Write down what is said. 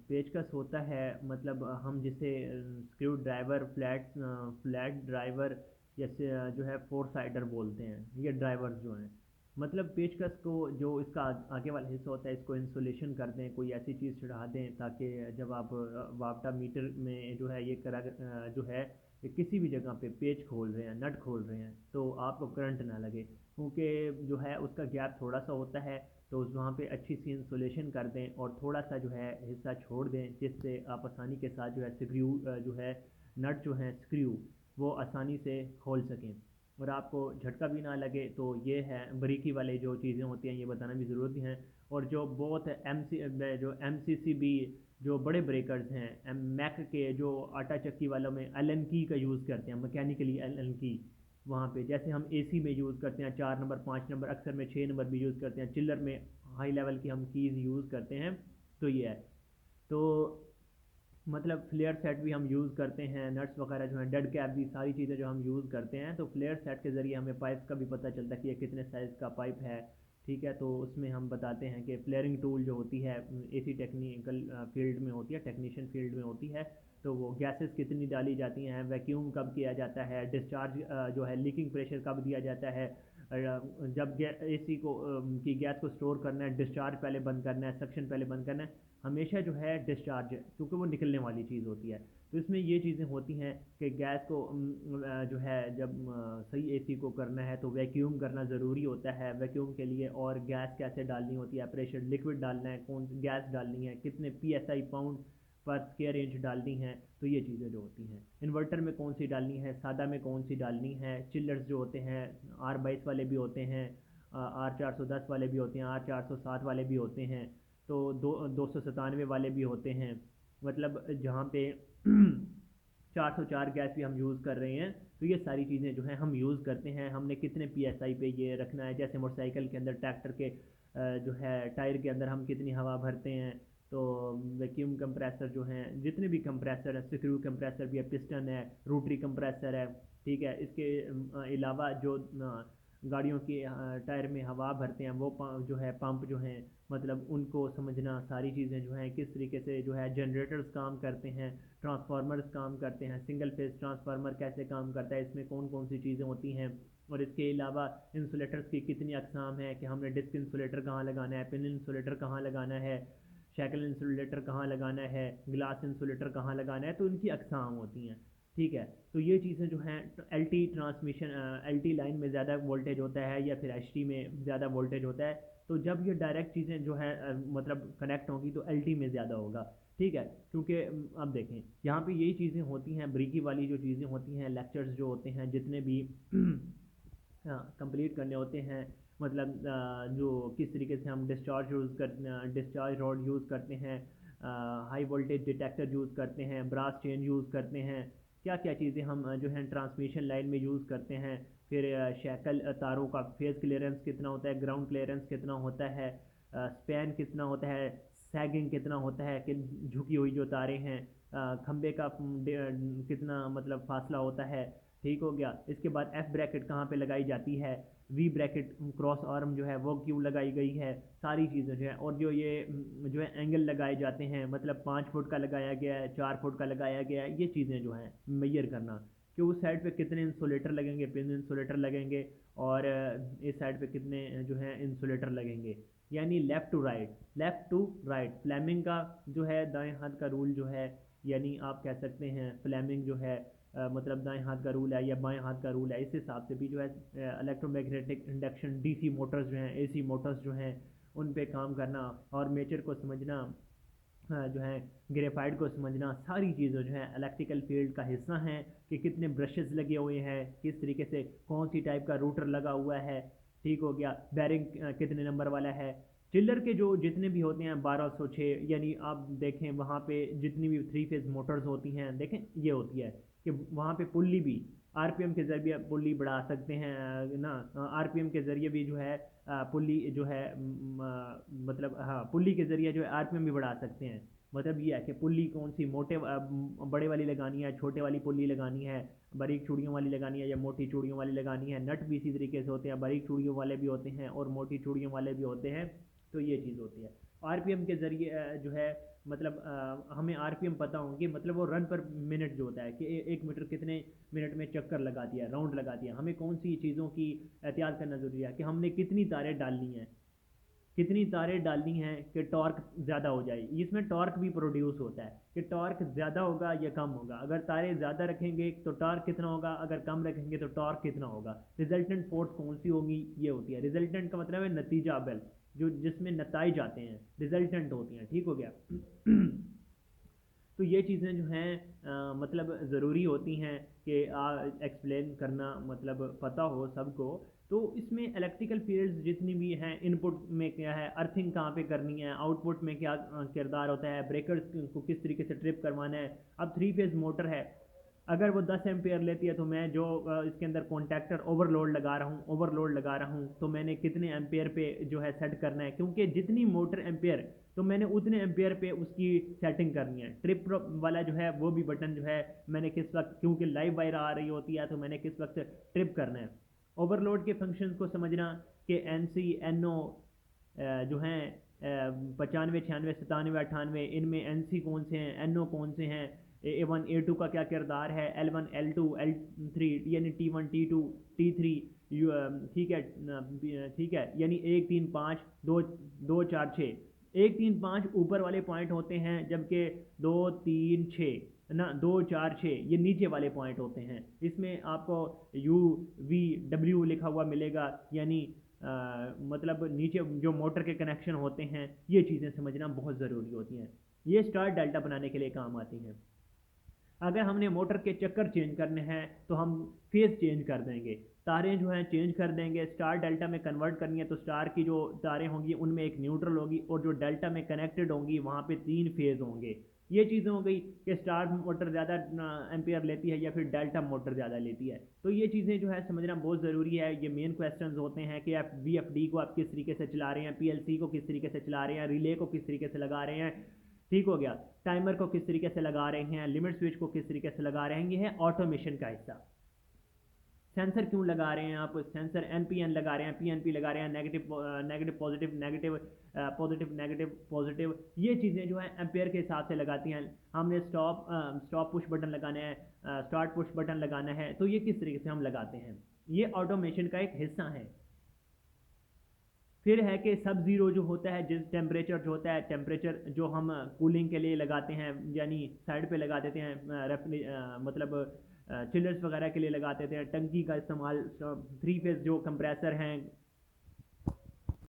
पेचकस होता है, मतलब हम जिसे स्क्रू ड्राइवर, फ्लैट ड्राइवर, जैसे जो है फोर साइडर बोलते हैं, ये ड्राइवर्स जो हैं। मतलब पेचकस को जो इसका आगे वाला हिस्सा होता है, इसको इंसुलेशन कर दें, कोई ऐसी चीज़ चढ़ा दें ताकि जब आप वापटा मीटर में जो है ये करा जो है कि किसी भी जगह पे पेच खोल रहे हैं, नट खोल रहे हैं, तो आपको करंट ना लगे, क्योंकि जो है उसका गैप थोड़ा सा होता है। तो उस वहाँ पे अच्छी सी इंसुलेशन कर दें और थोड़ा सा जो है हिस्सा छोड़ दें, जिससे आप आसानी के साथ जो है स्क्रू जो है नट जो है स्क्रू वो आसानी से खोल सकें और आपको झटका भी ना लगे। तो ये है बारीकी वाले जो चीज़ें होती हैं, ये बताना भी ज़रूरी है। और जो बहुत एम सी सी बी जो बड़े ब्रेकर्स हैं, मैक के जो आटा चक्की वालों में एलन की का यूज़ करते हैं, मैकेनिकली एलन की, वहाँ पे जैसे हम एसी में यूज़ करते हैं 4 नंबर 5 नंबर, अक्सर में 6 नंबर भी यूज़ करते हैं, चिल्लर में हाई लेवल की हम कीज़ यूज़ करते हैं। तो ये है। तो मतलब फ्लेयर सेट भी हम यूज़ करते हैं, नट्स वगैरह जो हैं, डेड कैप भी, सारी चीज़ें जो हम यूज़ करते हैं। तो फ्लेयर सेट के ज़रिए हमें पाइप का भी पता चलता है कि ये कितने साइज़ का पाइप है। ठीक है, तो उसमें हम बताते हैं कि फ्लेयरिंग टूल जो होती है एसी टेक्निकल फील्ड में होती है, टेक्नीशियन फील्ड में होती है। तो वो गैसेस कितनी डाली जाती हैं, वैक्यूम कब किया जाता है, डिस्चार्ज जो है लीकिंग प्रेशर कब दिया जाता है, जब एसी को की गैस को स्टोर करना है, डिस्चार्ज पहले बंद करना है, सक्शन पहले बंद करना है, हमेशा जो है डिस्चार्ज, क्योंकि वो निकलने वाली चीज़ होती है। तो इसमें ये चीज़ें होती हैं कि गैस को जो है जब सही एसी को करना है तो वैक्यूम करना ज़रूरी होता है। वैक्यूम के लिए और गैस कैसे डालनी होती है, प्रेशर लिक्विड डालना है, कौन सी गैस डालनी है, कितने PSI पाउंड पर स्क्वायर इंच डालनी है। तो ये चीज़ें जो होती हैं, इन्वर्टर में कौन सी डालनी है, सादा में कौन सी डालनी है, चिल्लर्स जो होते हैं R22 वाले भी होते हैं, R410 वाले भी होते हैं, R407 वाले भी होते हैं, तो 297 वाले भी होते हैं। मतलब जहाँ पे 404 गैस भी हम यूज़ कर रहे हैं। तो ये सारी चीज़ें जो हैं हम यूज़ करते हैं, हमने कितने PSI पे ये रखना है, जैसे मोटरसाइकिल के अंदर, ट्रैक्टर के जो है टायर के अंदर हम कितनी हवा भरते हैं। तो वैक्यूम कंप्रेसर जो हैं, जितने भी कंप्रेसर है, स्क्रू कंप्रेसर भी है, पिस्टन है, रोटरी कंप्रेसर है। ठीक है, इसके अलावा जो गाड़ियों के टायर में हवा भरते हैं, वो जो है पंप जो हैं, मतलब उनको समझना, सारी चीज़ें जो हैं किस तरीके से जो है जनरेटर्स काम करते हैं, ट्रांसफार्मर्स काम करते हैं, सिंगल फेज ट्रांसफार्मर कैसे काम करता है, इसमें कौन कौन सी चीज़ें होती हैं। और इसके अलावा इंसुलेटर्स की कितनी अकसाम है, कि हमने डिस्क इंसुलेटर कहाँ लगाना है, पिन इंसुलेटर कहाँ लगाना है, शैकल इंसुलेटर कहाँ लगाना है, ग्लास इंसुलेटर कहाँ लगाना है, तो इनकी अकसाम होती हैं। ठीक है, तो ये चीज़ें जो हैं L T transmission, L T line में ज़्यादा वोल्टेज होता है या फिर एच टी में ज़्यादा वोल्टेज होता है। तो जब ये डायरेक्ट चीज़ें जो हैं मतलब कनेक्ट होंगी तो एल टी में ज़्यादा होगा। ठीक है, क्योंकि अब देखें यहाँ पे यही चीज़ें होती हैं, ब्रीकी वाली जो चीज़ें होती हैं, लेक्चर्स जो होते हैं जितने भी कंप्लीट करने होते हैं, मतलब जो किस तरीके से हम डिस्चार्ज रॉड यूज़ करते हैं, हाई वोल्टेज डिटेक्टर यूज़ करते हैं, ब्रास चेन यूज़ करते हैं, क्या क्या चीज़ें हम जो है ट्रांसमिशन लाइन में यूज़ करते हैं। फिर शैकल तारों का फेज़ क्लियरेंस कितना होता है, ग्राउंड क्लियरेंस कितना होता है, स्पैन कितना होता है, सैगिंग कितना होता है, कि झुकी हुई जो तारें हैं, खंबे का कितना मतलब फासला होता है। ठीक हो गया, इसके बाद एफ ब्रैकेट कहाँ पे लगाई जाती है, वी ब्रैकेट क्रॉस आर्म जो है वो क्यों लगाई गई है, सारी चीज़ें जो है। और जो ये जो है एंगल लगाए जाते हैं, मतलब 5 फुट का लगाया गया है, 4 फुट का लगाया गया है, ये चीज़ें जो हैं मैयर करना, कि उस साइड पे कितने इंसुलेटर लगेंगे, पिन इंसुलेटर लगेंगे, और इस साइड पे कितने जो है इंसुलेटर लगेंगे। यानी लेफ़्ट टू राइट, फ्लेमिंग का जो है दाएं हाथ का रूल जो है, यानी आप कह सकते हैं फ्लेमिंग जो है मतलब दाएं हाथ का रूल है या बाएं हाथ का रूल है, इस हिसाब से भी जो है इलेक्ट्रोमैग्नेटिक इंडक्शन DC मोटर्स जो हैं, AC मोटर्स जो हैं, उन पे काम करना, और मेचर को समझना, जो है ग्रेफाइट को समझना, सारी चीज़ें जो है इलेक्ट्रिकल फील्ड का हिस्सा हैं, कि कितने ब्रशेस लगे हुए हैं, किस तरीके से कौन सी टाइप का रूटर लगा हुआ है। ठीक हो गया, बैरिंग कितने नंबर वाला है। चिल्लर के जो जितने भी होते हैं 1206, यानी आप देखें वहाँ पे जितनी भी 3 फेज मोटर्स होती हैं, देखें ये होती है कि वहाँ पे पुल्ली भी RPM के ज़रिए पुल्ली बढ़ा सकते हैं, ना RPM के ज़रिए भी जो है पुल्ली जो है मतलब हाँ पुल्ली के ज़रिए जो है RPM भी बढ़ा सकते हैं। मतलब ये है कि पुल्ली कौन सी बड़े वाली लगानी है, छोटे वाली पुल्ली लगानी है, बारीक चूड़ियों वाली लगानी है या मोटी चूड़ियों वाली लगानी है। नट भी इसी तरीके से होते हैं, बारीक चूड़ियों वाले भी होते हैं और मोटी चूड़ियों वाले भी होते हैं। तो ये चीज़ होती है। आरपीएम के ज़रिए जो है मतलब हमें आरपीएम पता होंगे, मतलब वो रन पर मिनट जो होता है कि 1 मीटर कितने मिनट में चक्कर लगा दिया, राउंड लगा दिया। हमें कौन सी चीज़ों की एहतियात करना ज़रूरी है कि हमने कितनी तारें डालनी हैं, कितनी तारें डालनी हैं कि टॉर्क ज़्यादा हो जाए। इसमें टॉर्क भी प्रोड्यूस होता है कि टॉर्क ज़्यादा होगा या कम होगा। अगर तारें ज़्यादा रखेंगे तो टॉर्क कितना होगा, अगर कम रखेंगे तो टॉर्क कितना होगा। रिजल्टेंट फोर्स कौन सी होगी, ये होती है। रिजल्टेंट का मतलब है नतीजा बल, जो जिसमें नताइज आते हैं, रिजल्टेंट होती हैं। ठीक हो गया। तो ये चीज़ें जो हैं मतलब ज़रूरी होती हैं कि एक्सप्लेन करना, मतलब पता हो सबको। तो इसमें इलेक्ट्रिकल फील्ड्स जितनी भी हैं, इनपुट में क्या है, अर्थिंग कहाँ पे करनी है, आउटपुट में क्या किरदार होता है, ब्रेकर्स को किस तरीके से ट्रिप करवाना है। अब 3 फेज़ मोटर है, अगर वो 10 एम्पेयर लेती है तो मैं जो इसके अंदर कॉन्टैक्टर ओवरलोड लगा रहा हूँ तो मैंने कितने एम्पेयर पे जो है सेट करना है, क्योंकि जितनी मोटर एम्पेयर तो मैंने उतने एम्पेयर पे उसकी सेटिंग करनी है। ट्रिप वाला जो है वो भी बटन जो है मैंने किस वक्त, क्योंकि लाइव वायर आ रही होती है तो मैंने किस वक्त ट्रिप करना है। ओवरलोड के फंक्शंस को समझना कि एन सी एन ओ जो हैं 95 96 97 98, इनमें एन सी कौन से हैं, एन ओ कौन से हैं, A1 A2 का क्या किरदार है, L1 L2 L3, यानी T1 T2 T3, ठीक है। ठीक है, यानी 1 3 5 2 2 4 6, 1 3 5 ऊपर वाले पॉइंट होते हैं, जबकि 2 3 6 ना 2 4 6 ये नीचे वाले पॉइंट होते हैं। इसमें आपको U V W लिखा हुआ मिलेगा, यानी मतलब नीचे जो मोटर के कनेक्शन होते हैं। ये चीज़ें समझना बहुत ज़रूरी होती हैं, ये स्टार डेल्टा बनाने के लिए काम आती हैं। अगर हमने मोटर के चक्कर चेंज करने हैं तो हम फेज़ चेंज कर देंगे, तारें जो हैं चेंज कर देंगे। स्टार डेल्टा में कन्वर्ट करनी है तो स्टार की जो तारें होंगी उनमें एक न्यूट्रल होगी, और जो डेल्टा में कनेक्टेड होंगी वहाँ पे 3 फेज़ होंगे। ये चीज़ें हो गई कि स्टार मोटर ज़्यादा एम्पियर लेती है या फिर डेल्टा मोटर ज़्यादा लेती है। तो ये चीज़ें जो है समझना बहुत ज़रूरी है। ये मेन क्वेश्चंस होते हैं कि एफ वी एफ डी को आप किस तरीके से चला रहे हैं, पीएलसी को किस तरीके से चला रहे हैं, रिले को किस तरीके से लगा रहे हैं। ठीक हो गया, टाइमर को किस तरीके से लगा रहे हैं, लिमिट स्विच को किस तरीके से लगा रहे हैं। ये है ऑटोमेशन का हिस्सा। सेंसर क्यों लगा रहे हैं आप, सेंसर एनपीएन लगा रहे हैं, पीएनपी लगा रहे हैं, negative negative positive negative, positive negative positive. ये चीज़ें जो है एम्पेयर के हिसाब से लगाती हैं। हमने स्टॉप पुश बटन लगाना है, स्टार्ट पुश बटन लगाना है, तो ये किस तरीके से हम लगाते हैं, ये ऑटोमेशन का एक हिस्सा है। फिर है कि सब ज़ीरो जो होता है, जिस टेम्परेचर जो होता है, टेम्परेचर जो हम कूलिंग के लिए लगाते हैं, यानी साइड पे लगा देते हैं, मतलब चिलर्स वगैरह के लिए लगा देते हैं। टंकी का इस्तेमाल, 3 फेज़ जो कंप्रेसर हैं,